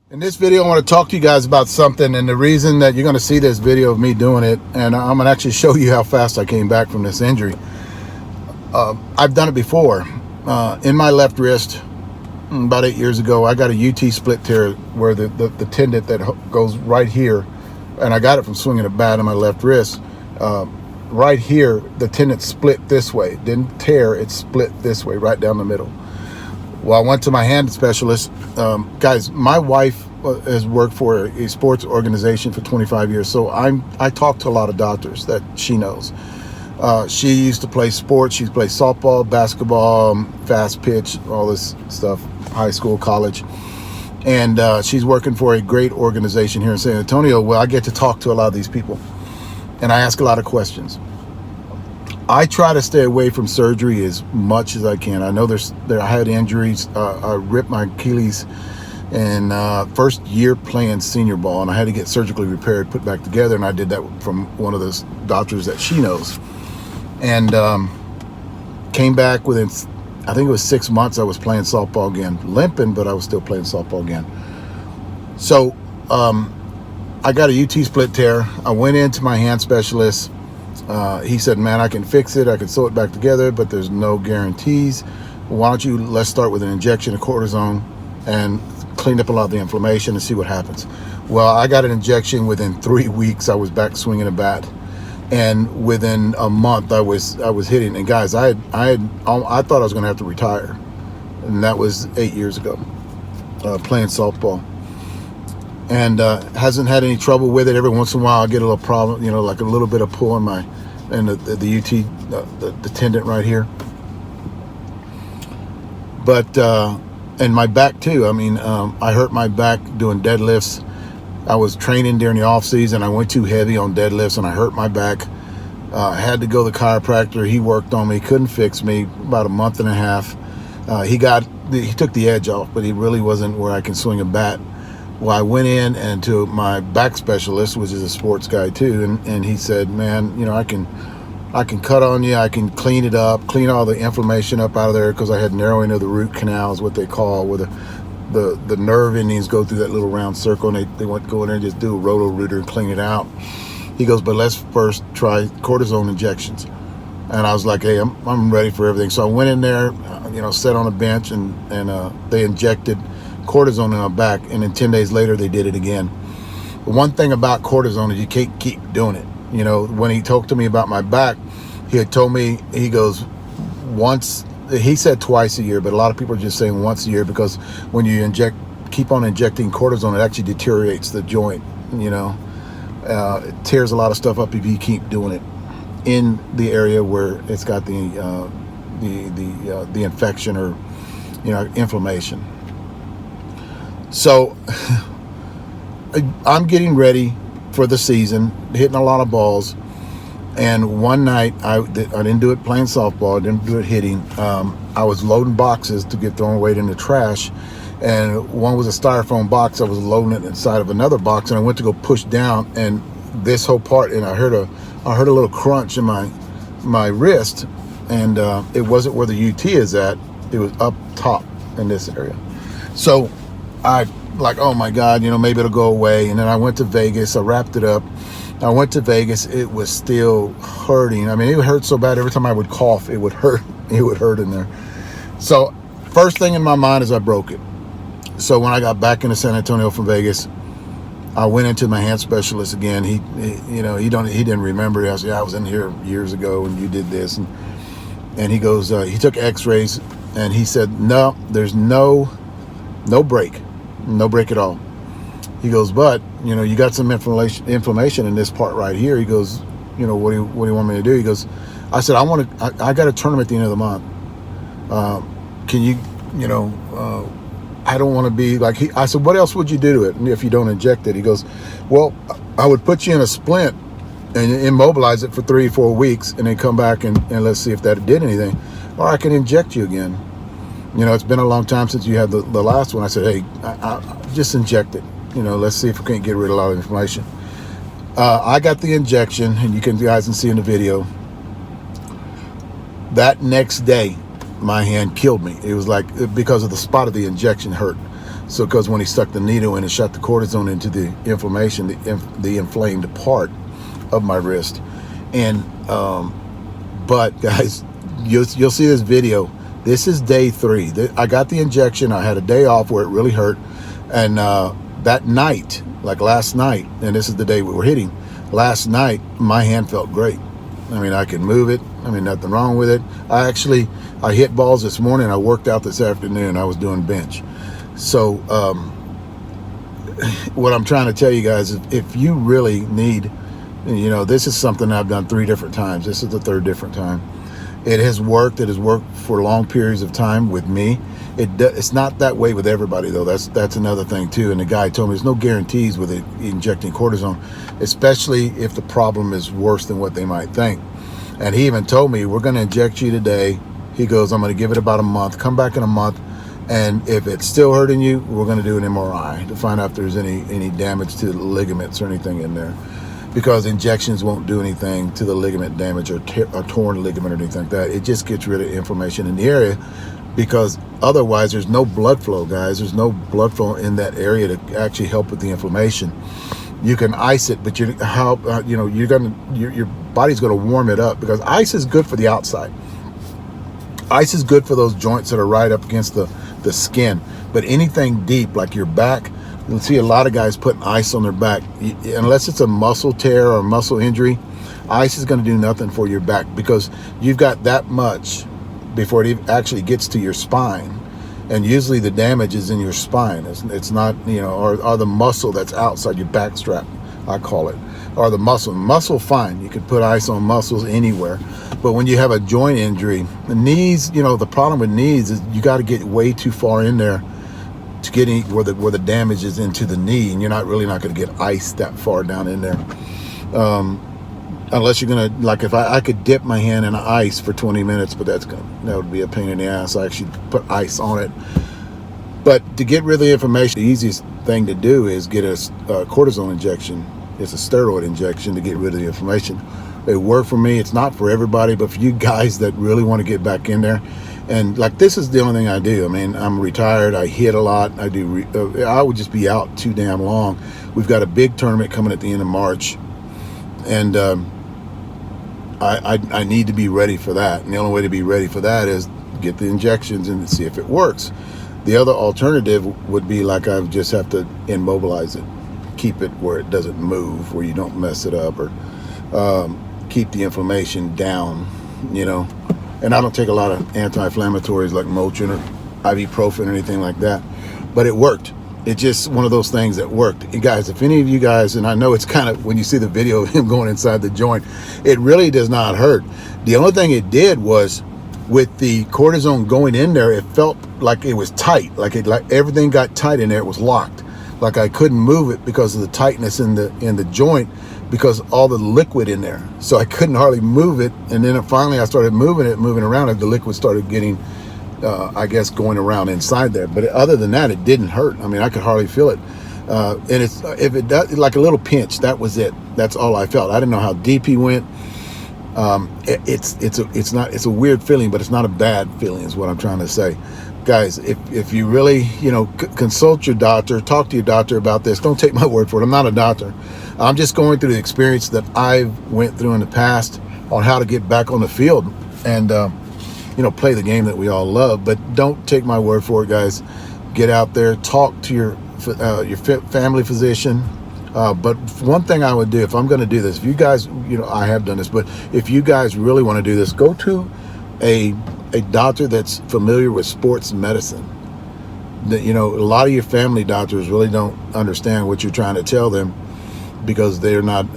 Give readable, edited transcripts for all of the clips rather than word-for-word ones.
In this video, I want to talk to you guys about something, and the reason that you're going to see this video of me doing it, and I'm going to actually show you how fast I came back from this injury. I've done it before. In my left wrist, about 8 years ago, I got a UT split tear where the tendon that goes right here, and I got it from swinging a bat in my left wrist. Right here, the tendon split this way. It didn't tear, it split this way, right down the middle. Well, I went to my hand specialist. Guys, my wife has worked for a sports organization for 25 years, so I talk to a lot of doctors that she knows. She used to play sports. She played softball, basketball, fast pitch, all this stuff, high school, college. And she's working for a great organization here in San Antonio. Well, I get to talk to a lot of these people, and I ask a lot of questions. I try to stay away from surgery as much as I can. I know I had injuries. I ripped my Achilles in first year playing senior ball, and I had to get surgically repaired, put back together, and I did that from one of those doctors that she knows. And came back within, I think it was 6 months, I was playing softball again. Limping, but I was still playing softball again. So I got a UT split tear. I went into my hand specialist. He said, man, I can fix it. I can sew it back together, but there's no guarantees. Why don't let's start with an injection of cortisone and clean up a lot of the inflammation and see what happens. Well, I got an injection within 3 weeks. I was back swinging a bat. And within a month, I was hitting. And guys, I thought I was going to have to retire. And that was 8 years ago, playing softball. And hasn't had any trouble with it. Every once in a while I get a little problem, like a little bit of pull in the UT, the tendon right here. But and my back too. I mean, I hurt my back doing deadlifts. I was training during the off season. I went too heavy on deadlifts and I hurt my back. I had to go to the chiropractor. He worked on me, couldn't fix me about a month and a half. He took the edge off, but he really wasn't where I can swing a bat. Well, I went in and to my back specialist, which is a sports guy too, and he said, man, I can cut on you, I can clean it up, clean all the inflammation up out of there, because I had narrowing of the root canal is what they call, where the nerve endings go through that little round circle, and they want to go in there and just do a roto-rooter and clean it out. He goes, but let's first try cortisone injections. And I was like, hey, I'm ready for everything. So I went in there, sat on a bench, and they injected cortisone in my back, and then 10 days later they did it again. But one thing about cortisone is you can't keep doing it. When he talked to me about my back, he had told me, he goes, he said twice a year, but a lot of people are just saying once a year, because when you keep on injecting cortisone, it actually deteriorates the joint. It tears a lot of stuff up if you keep doing it in the area where it's got the infection or inflammation. So I'm getting ready for the season, hitting a lot of balls. And one night, I didn't do it playing softball, I didn't do it hitting. I was loading boxes to get thrown away in the trash. And one was a styrofoam box. I was loading it inside of another box, and I went to go push down, and this whole part, and I heard a little crunch in my wrist, and it wasn't where the UT is at. It was up top in this area. So I like, oh my God, maybe it'll go away. And then I went to Vegas. I wrapped it up. I went to Vegas. It was still hurting. I mean, it would hurt so bad every time I would cough, it would hurt. It would hurt in there. So first thing in my mind is I broke it. So when I got back into San Antonio from Vegas, I went into my hand specialist again. He didn't remember. I said, yeah, I was in here years ago and you did this. And he goes, he took x-rays, and he said, no, there's no break. No break at all. He goes, but you got some inflammation in this part right here. He goes, what do you want me to do? He goes, I said, I got a tournament at the end of the month. Can you, I don't want to be like I said, what else would you do to it if you don't inject it? He goes, well, I would put you in a splint and immobilize it for 3 or 4 weeks, and then come back and let's see if that did anything. Or I can inject you again. It's been a long time since you had the last one. I said, hey, I just inject it. Let's see if we can't get rid of a lot of inflammation. I got the injection, and you guys can see in the video. That next day, my hand killed me. It was like, because of the spot of the injection hurt. So because when he stuck the needle in and shot the cortisone into the inflammation, the inflamed part of my wrist. And but guys, you'll see this video. This is day 3. I got the injection. I had a day off where it really hurt, and that night, like last night, and this is the day we were hitting, last night my hand felt great. I mean, I could move it. I mean, nothing wrong with it. I hit balls this morning. I worked out this afternoon. I was doing bench. So what I'm trying to tell you guys is, if you really need, you know, this is something I've done 3 different times. This is the 3rd different time. It has worked. It has worked for long periods of time with me. It's not that way with everybody, though. That's another thing too. And the guy told me there's no guarantees with it, injecting cortisone, especially if the problem is worse than what they might think. And he even told me, we're going to inject you today. He goes, I'm going to give it about a month. Come back in a month, and if it's still hurting you, we're going to do an MRI to find out if there's any damage to the ligaments or anything in there. Because injections won't do anything to the ligament damage or a torn ligament or anything like that. It just gets rid of inflammation in the area, because otherwise there's no blood flow, guys. There's no blood flow in that area to actually help with the inflammation. You can ice it, but your body's going to warm it up, because ice is good for the outside. Ice is good for those joints that are right up against the skin. But anything deep, like your back, you'll see a lot of guys putting ice on their back. Unless it's a muscle tear or muscle injury, ice is going to do nothing for your back, because you've got that much before it actually gets to your spine. And usually the damage is in your spine. It's not, or the muscle that's outside your back strap, I call it. Or the muscle, fine. You could put ice on muscles anywhere. But when you have a joint injury, the knees, the problem with knees is you got to get way too far in there to get where the damage is into the knee, and you're not going to get ice that far down in there. Unless you're going to, like, if I could dip my hand in ice for 20 minutes, but that would be a pain in the ass. I actually put ice on it. But to get rid of the inflammation, the easiest thing to do is get a cortisone injection. It's a steroid injection to get rid of the inflammation. It worked for me. It's not for everybody, but for you guys that really want to get back in there. And like, this is the only thing I do. I mean, I'm retired. I hit a lot. I would just be out too damn long. We've got a big tournament coming at the end of March, and I need to be ready for that. And the only way to be ready for that is get the injections and see if it works. The other alternative would be, like, I just have to immobilize it, keep it where it doesn't move, where you don't mess it up, or keep the inflammation down, And I don't take a lot of anti-inflammatories like Motrin or ibuprofen or anything like that. But it worked. It's just one of those things that worked. And guys, if any of you guys, and I know it's kind of, when you see the video of him going inside the joint, it really does not hurt. The only thing it did was, with the cortisone going in there, it felt like it was tight. Like everything got tight in there. It was locked. Like I couldn't move it because of the tightness in the joint, because all the liquid in there. So I couldn't hardly move it. And then finally I started moving around, and the liquid started getting, going around inside there. But other than that, it didn't hurt. I mean, I could hardly feel it. And if it does, like a little pinch, that was it. That's all I felt. I didn't know how deep he went. It's a weird feeling, but it's not a bad feeling, is what I'm trying to say. Guys, if you really, consult your doctor, talk to your doctor about this. Don't take my word for it. I'm not a doctor. I'm just going through the experience that I went through in the past on how to get back on the field and, play the game that we all love. But don't take my word for it, guys. Get out there, talk to your family physician. But one thing I would do, if I'm going to do this, if you guys, I have done this, but if you guys really want to do this, go to a doctor that's familiar with sports medicine. A lot of your family doctors really don't understand what you're trying to tell them, because they're not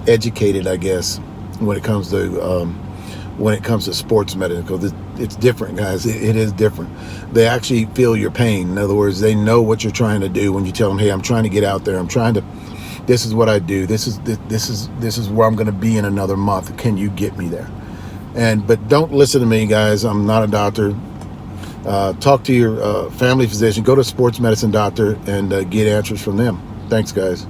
educated, I guess, when it comes to sports medicine. Because it's different, guys. It is different. They actually feel your pain. In other words, they know what you're trying to do when you tell them, "Hey, I'm trying to get out there. This is what I do. This is where I'm going to be in another month. Can you get me there?" But don't listen to me, guys. I'm not a doctor. Talk to your family physician. Go to a sports medicine doctor and get answers from them. Thanks, guys.